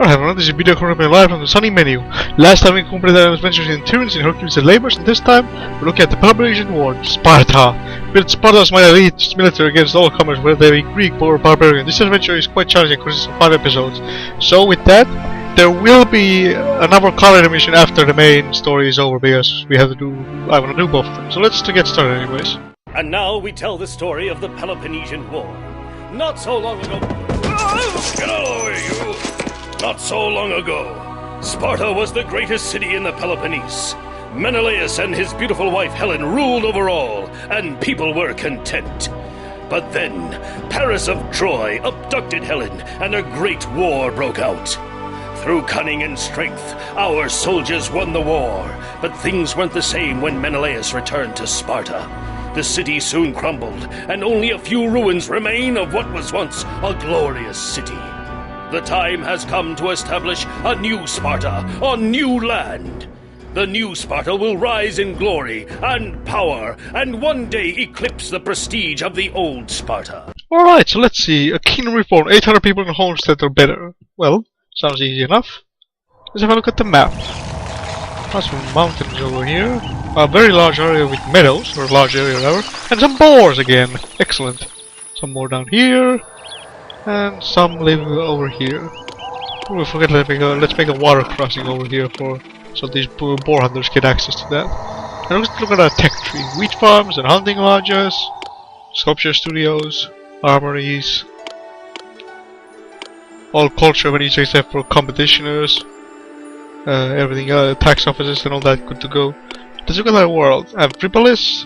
Alright everyone, this is video coming live from the sunny menu. Last time we completed our adventures in Tunis, in Hercules and Labors, and this time we're looking at the Peloponnesian War, Sparta. Built Sparta's mighty elite military against all comers, whether they be Greek or barbarian. This adventure is quite challenging, consists of 5 episodes. So with that, there will be another color mission after the main story is over, because we have to do, I want to do both of them. So let's get started anyways. And now we tell the story of the Peloponnesian War. Not so long ago... Get out of the way, you! Not so long ago, Sparta was the greatest city in the Peloponnese. Menelaus and his beautiful wife Helen ruled over all, and people were content. But then, Paris of Troy abducted Helen, and a great war broke out. Through cunning and strength, our soldiers won the war, but things weren't the same when Menelaus returned to Sparta. The city soon crumbled, and only a few ruins remain of what was once a glorious city. The time has come to establish a new Sparta on new land. The new Sparta will rise in glory and power, and one day eclipse the prestige of the old Sparta. Alright, so let's see. A kingdom reform, 800 people in a homestead or better. Well, sounds easy enough. Let's have a look at the map. Got some mountains over here. A very large area with meadows, or a large area whatever. And some boars again. Excellent. Some more down here. And some live over here. We forget, let's make a water crossing over here so these boar hunters get access to that. And let's look at our tech tree. Wheat farms and hunting lodges, sculpture studios, armories, all culture venues except for competitioners, everything tax offices and all that good to go. Let's look at our world. I have Tripolis,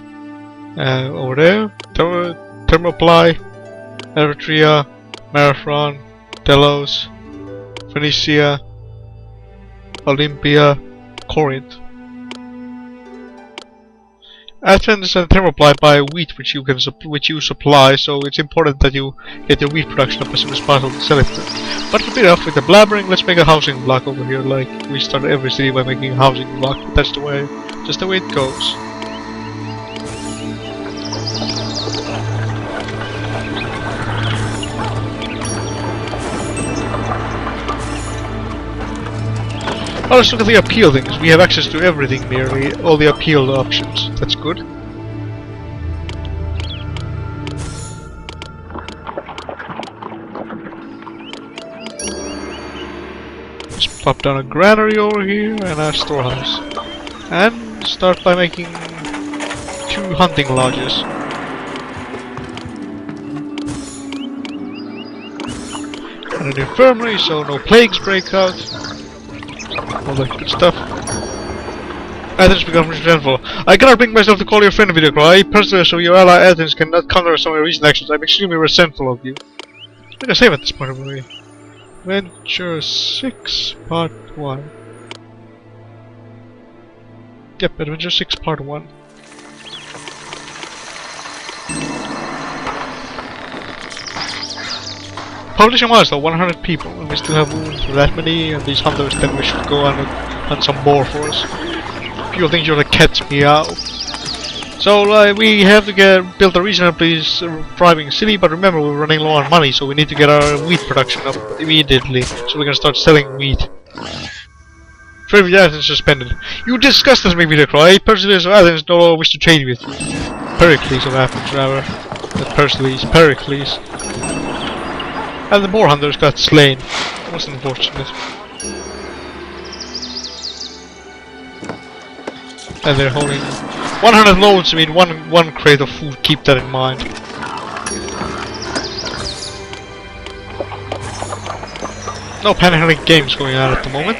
over there, Thermopylae, Eritrea, Marathon, Delos, Phoenicia, Olympia, Corinth. Athens and Thermopylae buy wheat which you supply, so it's important that you get your wheat production up as soon as possible to sell it. But to beat off with the blabbering, let's make a housing block over here, like we start every city by making a housing block. That's the way, just the way it goes. Oh, let's look at the appeal things. We have access to everything nearly, all the appeal options. That's good. Let's plop down a granary over here and a storehouse. And start by making 2 hunting lodges. And an infirmary so no plagues break out. All that good stuff. Athens becomes resentful. I cannot bring myself to call you a friend, video cry. Personally, so your ally Athens cannot counter some of your recent actions. I'm extremely resentful of you. I think I save at this point of the movie. Adventure 6, Part 1. Yep, Adventure 6, Part 1. Population wise though, 100 people, and we still have room for that many, and these hunters, then we should go on and hunt some boar for us. People think you're the cat's meow. So we have to build a reasonably thriving city, but remember we're running low on money, so we need to get our wheat production up immediately, so we can start selling wheat. Trade with Athens suspended. You discussed this maybe, right? Pericles of Athens no longer wish to trade with you. Pericles of Athens, rather. Not Pericles, Pericles. And the boar hunters got slain. That was unfortunate. And they're holding 100 loads, I mean one crate of food, keep that in mind. No pan-helenic games going on at the moment.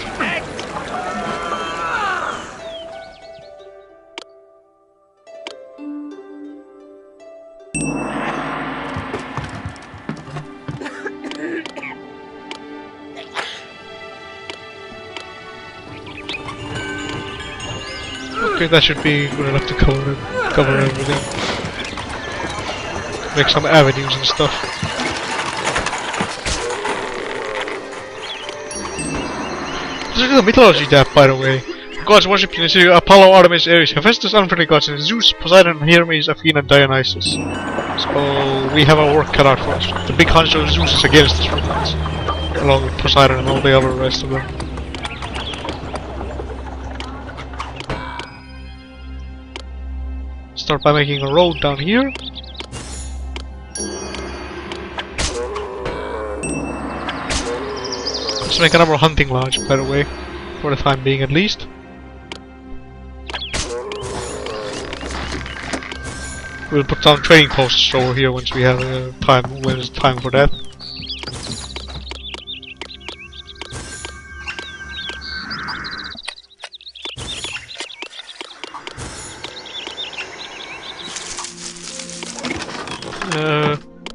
Okay, that should be good enough to cover everything. Make some avenues and stuff. Look at the mythology tab, by the way. Gods worshipped in the city: Apollo, Artemis, Ares, Hephaestus, unfriendly gods, and Zeus, Poseidon, Hermes, Athena, Dionysus. So we have our work cut out for us. The big hunch of Zeus is against us for once. along with Poseidon and all the other rest of them. Start by making a road down here. Let's make another hunting lodge, by the way, for the time being at least. We'll put some trading posts over here once we have time, when it's time for that.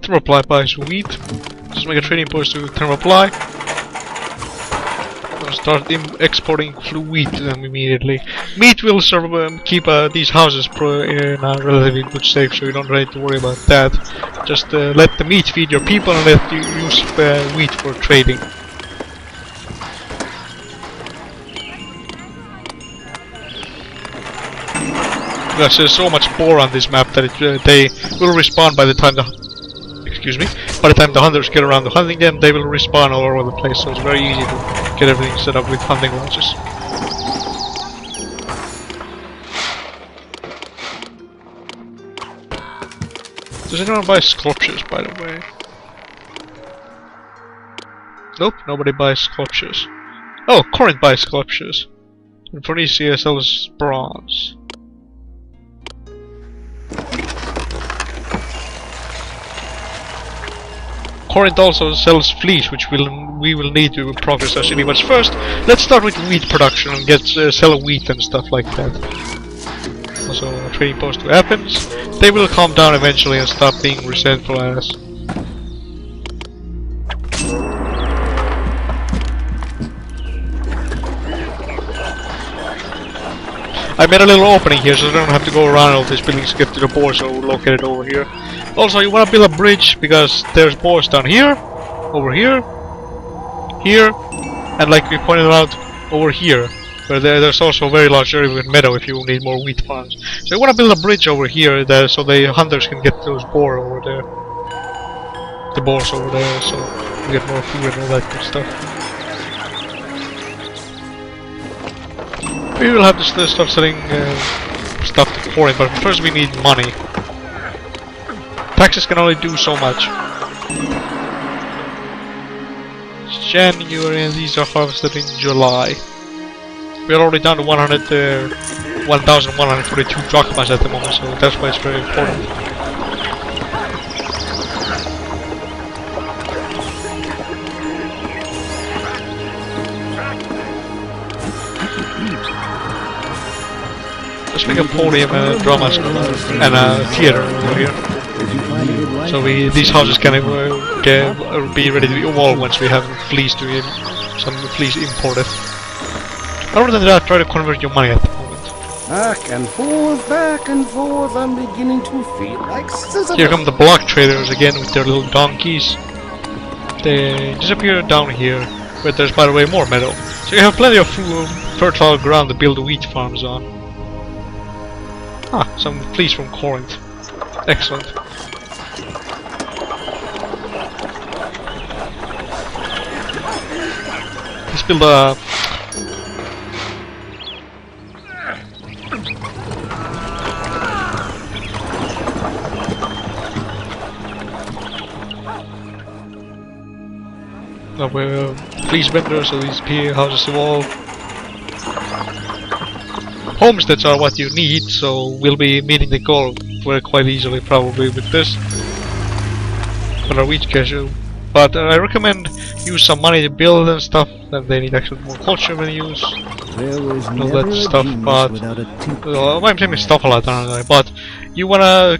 Thermoply buys wheat. Just make a trading post to Thermoply. Start exporting wheat to them immediately. Meat will keep these houses in a relatively good shape, so you don't need to worry about that. Just let the meat feed your people and let you use wheat for trading. Because there's so much boar on this map that they will respawn by the time the hunters get around to hunting them. They will respawn all over the place, so it's very easy to get everything set up with hunting lodges. Does anyone buy sculptures, by the way? Nope, nobody buys sculptures. Oh, Corinth buys sculptures. And Phoenicia sells bronze. Corinth also sells fleece, which we will need to progress our city. But first, let's start with wheat production and sell wheat and stuff like that. Also, a trading post to Athens. They will calm down eventually and stop being resentful at us. I made a little opening here so I don't have to go around all these buildings to get to the boar, so we'll locate it over here. Also, you want to build a bridge because there's boars down here, over here, here, and like we pointed out, over here. Where there's also a very large area with meadow if you need more wheat farms. So you want to build a bridge over here so the hunters can get those boar over there. The boars over there, so we get more food and all that good stuff. We will have to start selling stuff to Corinth, but first we need money. Taxes can only do so much. It's January and these are harvested in July. We're already down to 1,142 drachmas at the moment, so that's why it's very important. Let's make a podium and a drama school and a theater over here. So these houses can be ready to evolve once we have fleece some fleece imported. Other than that, try to convert your money at the moment. Back and forth, I'm beginning to feel like Sisyphus. Here come the block traders again with their little donkeys. They disappear down here, but there's, by the way, more meadow. So you have plenty of fertile ground to build wheat farms on. Ah, some fleece from Corinth. Excellent. Let's build a... we're fleece vendors, so these houses evolve. Homesteads are what you need, so we'll be meeting the goal quite easily probably with this. For our wheat casual. But I recommend use some money to build and stuff, and they need actually more culture menus. All that stuff, but... I'm saying stuff a lot, aren't I? But you wanna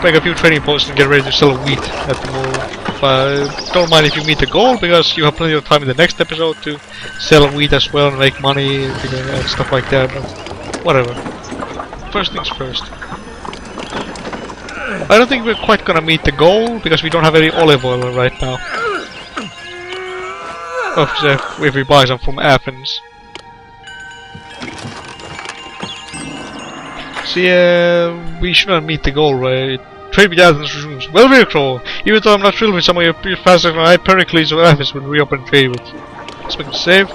make a few trading posts and get ready to sell wheat at the moment. Don't mind if you meet the goal, because you have plenty of time in the next episode to sell wheat as well and make money and stuff like that, but whatever. First things first. I don't think we're quite gonna meet the goal, because we don't have any olive oil right now. If we buy some from Athens. So yeah, we shouldn't meet the goal right trade with Athens resumes. Well, very cool. Even though I'm not thrilled with some of your past, I Pericles of Athens would reopen trade with. Let's make a save.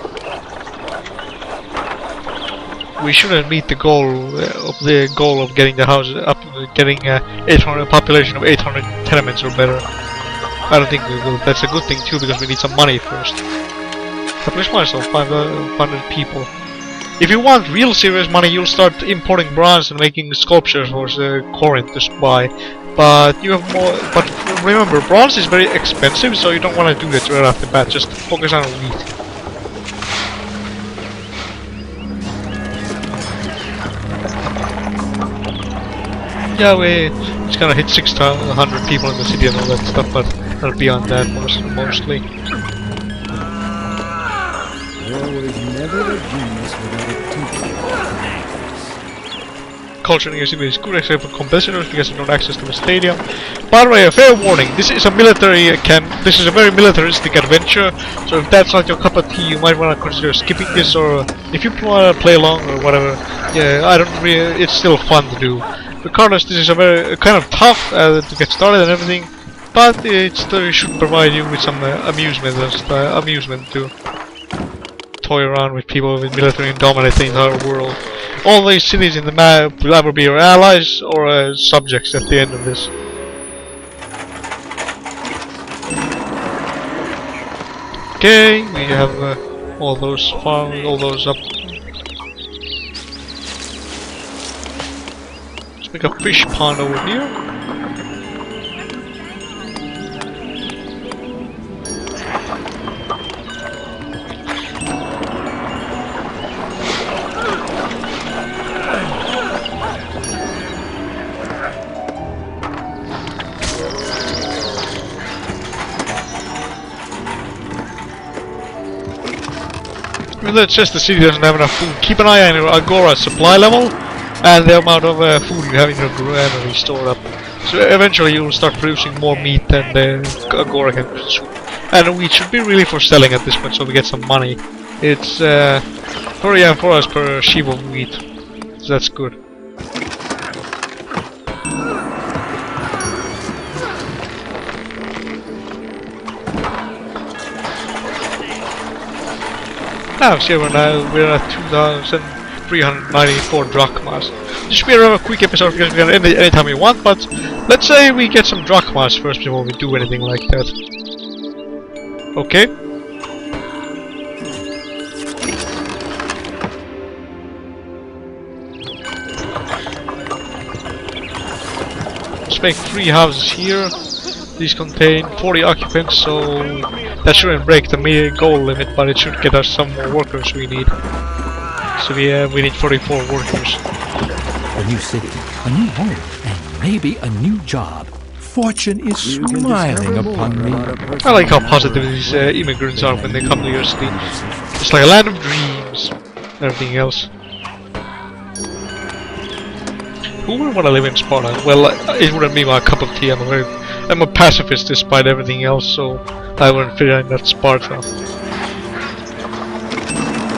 We shouldn't meet the goal of getting the house up, getting 800 population of 800 tenements or better. I don't think we will. That's a good thing too, because we need some money first. Establish myself 500 people. If you want real serious money, you'll start importing bronze and making sculptures for Corinth to buy. But you have more. But remember, bronze is very expensive, so you don't want to do that right off the bat. Just focus on wheat. Yeah, we just gonna hit 600 people in the city and all that stuff, but not beyond that mostly. There was never a genius without a teacher. Culture in your city is good except for competitors because you don't access to the stadium. By the way, a fair warning, this is a military this is a very militaristic adventure, so if that's not your cup of tea, you might want to consider skipping this, or if you want to play along or whatever, yeah, I don't really, it's still fun to do. Regardless, this is a very kind of tough to get started and everything, but it should provide you with some amusement to toy around with people with military and dominate the entire world. All these cities in the map will either be your allies or subjects at the end of this. Okay, we have all those farms, all those up. Make a fish pond over here. Even though it says the city doesn't have enough food, keep an eye on your Agora supply level and the amount of food you have in your granary stored up. So eventually you will start producing more meat than the Agora can produce. And we should be really for selling at this point, so we get some money. It's 4 hours per sheep of wheat, so that's good. Now, see, we're at 2,394 drachmas. This should be a rather quick episode because we can end it anytime we want, but let's say we get some drachmas first before we do anything like that. Okay. Let's make 3 houses here. These contain 40 occupants, so that shouldn't break the goal limit, but it should get us some more workers we need. So we need 44 workers. A new city, a new home, and maybe a new job. Fortune is smiling upon me. I like how positive these immigrants are when they come to your city. It's like a land of dreams. Everything else. Who would want to live in Sparta? Well, it wouldn't be my cup of tea. I'm a pacifist despite everything else, so I wouldn't fit in that Sparta.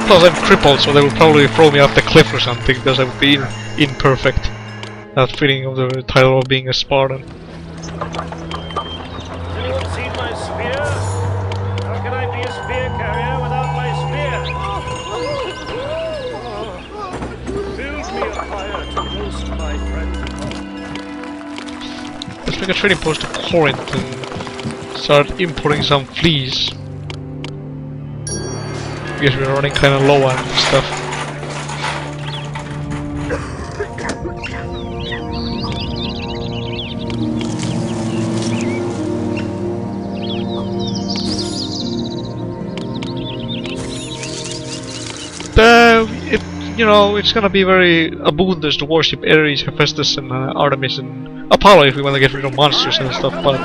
Plus I'm crippled, so they would probably throw me off the cliff or something because I would be imperfect. Not fitting of the title of being a Spartan. Has anyone seen my spear? How can I be a spear carrier without my spear? Build me a fire to roast my friend. Let's make a trading post to Corinth and start importing some fleas. Because we're running kind of low on stuff. It's gonna be very abundant to worship Ares, Hephaestus, and Artemis and Apollo if we want to get rid of monsters and stuff, but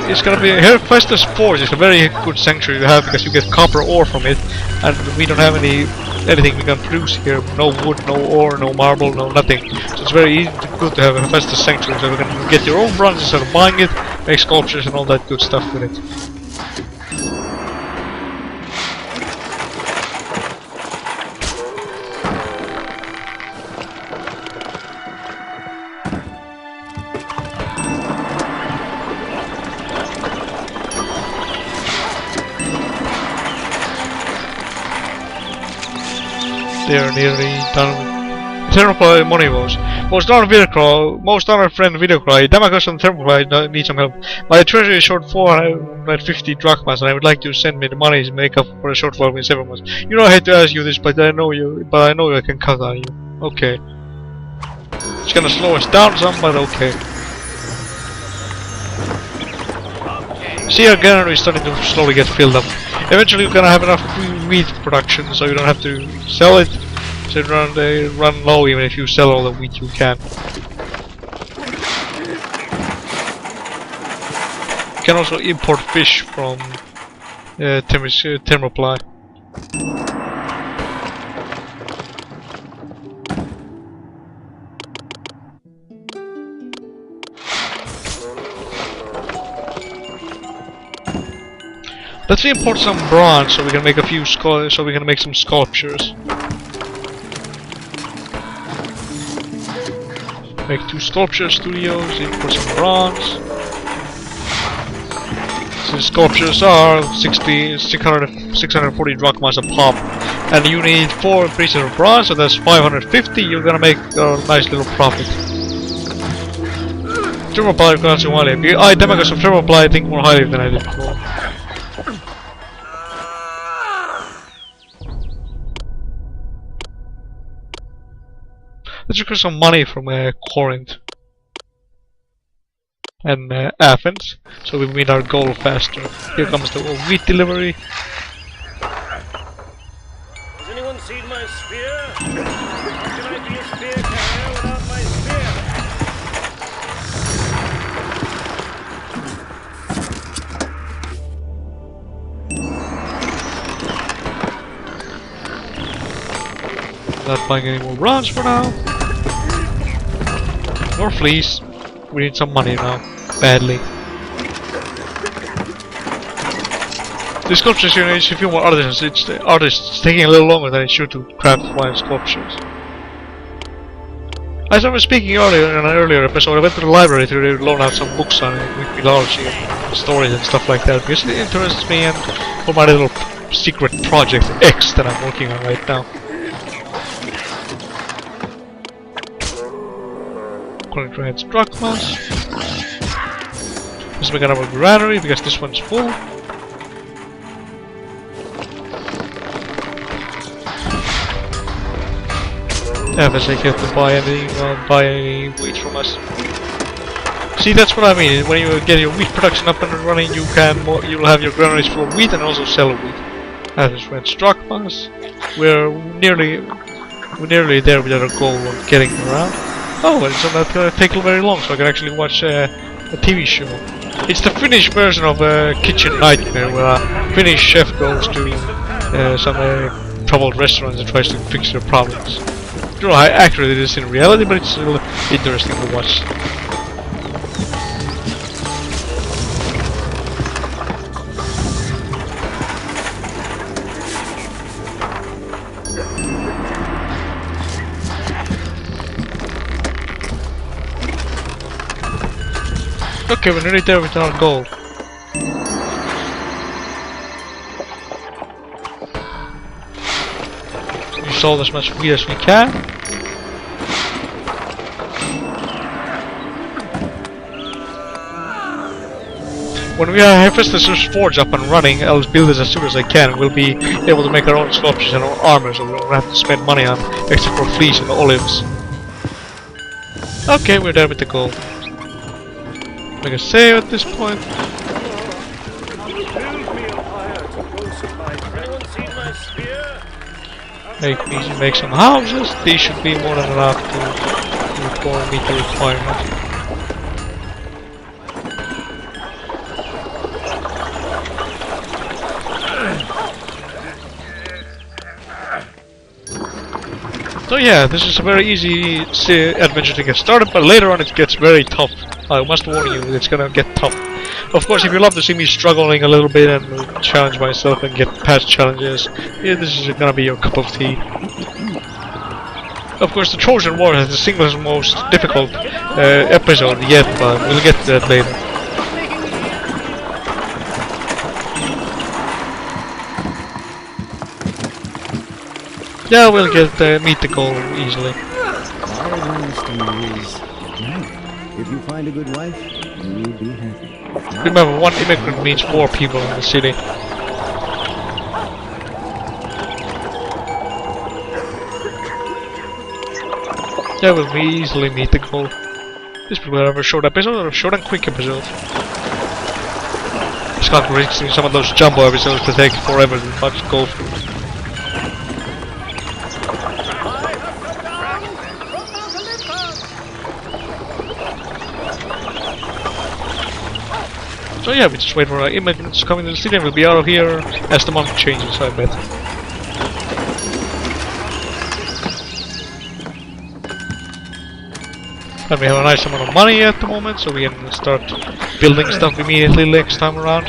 it's gonna be Hephaestus Forge is a very good sanctuary to have because you get copper ore from it, and we don't have anything we can produce here. No wood, no ore, no marble, no nothing. So it's very easy good to have a Hephaestus sanctuary, so you can get your own bronze instead of buying it, make sculptures and all that good stuff with it. They're nearly done. Thermoplasty Monivos. Most honored friend Videocry. Damagos and Thermoplasty need some help. My treasury is short 450 drachmas and I would like you to send me the money to make up for a shortfall in 7 months. You know I hate to ask you this, but I know I can count on you. Okay. It's gonna slow us down some, but okay. See, our gallery is starting to slowly get filled up. Eventually we're gonna have enough wheat production so you don't have to sell it. So they run low even if you sell all the wheat you can. You can also import fish from Thermoplasty. Let's import some bronze so we can make a few make some sculptures. Make 2 sculpture studios, import some bronze. Since sculptures are 640 drachmas a pop, and you need 4 pieces of bronze, so that's 550. You're gonna make a nice little profit. Thermoplasty costs one. I Demagos of Thermoplasty I think more highly than I did before. Let's request some money from Corinth and Athens, so we meet our goal faster. Here comes the wheat delivery. Has anyone seen my spear? How can I be a spear carrier without my spear? Not buying any more bronze for now. More fleece. We need some money now. Badly. The sculptures here needs a few more artisans. It's taking a little longer than it should to craft fine sculptures. As I was speaking earlier in an earlier episode, I went to the library to loan out some books on Greek mythology and stories and stuff like that because it interests me and for my little secret project X that I'm working on right now. Grants drachmas. Let's make another granary because this one's full. Athens, you have to buy any wheat from us. See, that's what I mean. When you get your wheat production up and running, you'll have your granaries full of wheat and also sell wheat. Athens grants drachmas. We're nearly there with our goal of getting around. Oh, it's not gonna take very long, so I can actually watch a TV show. It's the Finnish version of Kitchen Nightmare, where a Finnish chef goes to some troubled restaurants and tries to fix their problems. I don't know how accurate it is in reality, but it's still interesting to watch. Okay, we're nearly there with our goal. We sold as much wheat as we can. When we have Hephaestus' forge up and running, I'll build this as soon as I can. We'll be able to make our own sculptures and our armor, so we don't have to spend money on except for fleece and olives. Okay, we're there with the goal. Make a save at this point. Make some houses. These should be more than enough to meet the requirement. So yeah, this is a very easy adventure to get started, but later on it gets very tough. I must warn you, it's gonna get tough. Of course, if you love to see me struggling a little bit and challenge myself and get past challenges, yeah, this is gonna be your cup of tea. Of course, the Trojan War has the single most difficult episode yet, but we'll get to that later. Yeah, we'll meet the goal easily. My advice to you is get married. If you find a good wife, you'll be happy. If not, Remember, one immigrant means 4 people in the city. Yeah, we'll easily meet the goal. This will have a short episode or a short and quick episode. Just can't risk some of those jumbo episodes to take forever to much go through. So yeah, we just wait for our immigrants coming to the city and we'll be out of here as the month changes, I bet. And we have a nice amount of money at the moment, so we can start building stuff immediately next time around.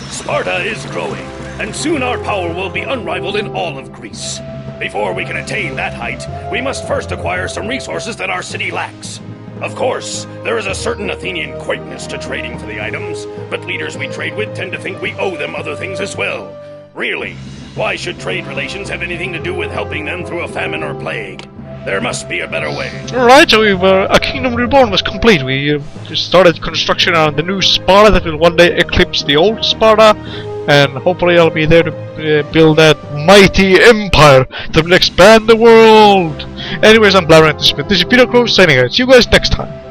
Sparta is growing, and soon our power will be unrivaled in all of Greece. Before we can attain that height, we must first acquire some resources that our city lacks. Of course, there is a certain Athenian quaintness to trading for the items, but leaders we trade with tend to think we owe them other things as well. Really, why should trade relations have anything to do with helping them through a famine or plague? There must be a better way. Alright, so a Kingdom Reborn was complete. We started construction on the new Sparta that will one day eclipse the old Sparta, and hopefully I'll be there to build that mighty empire that will expand the world. Anyways, I'm Blabbering at this bit. This is Peter Crow signing out. See you guys next time.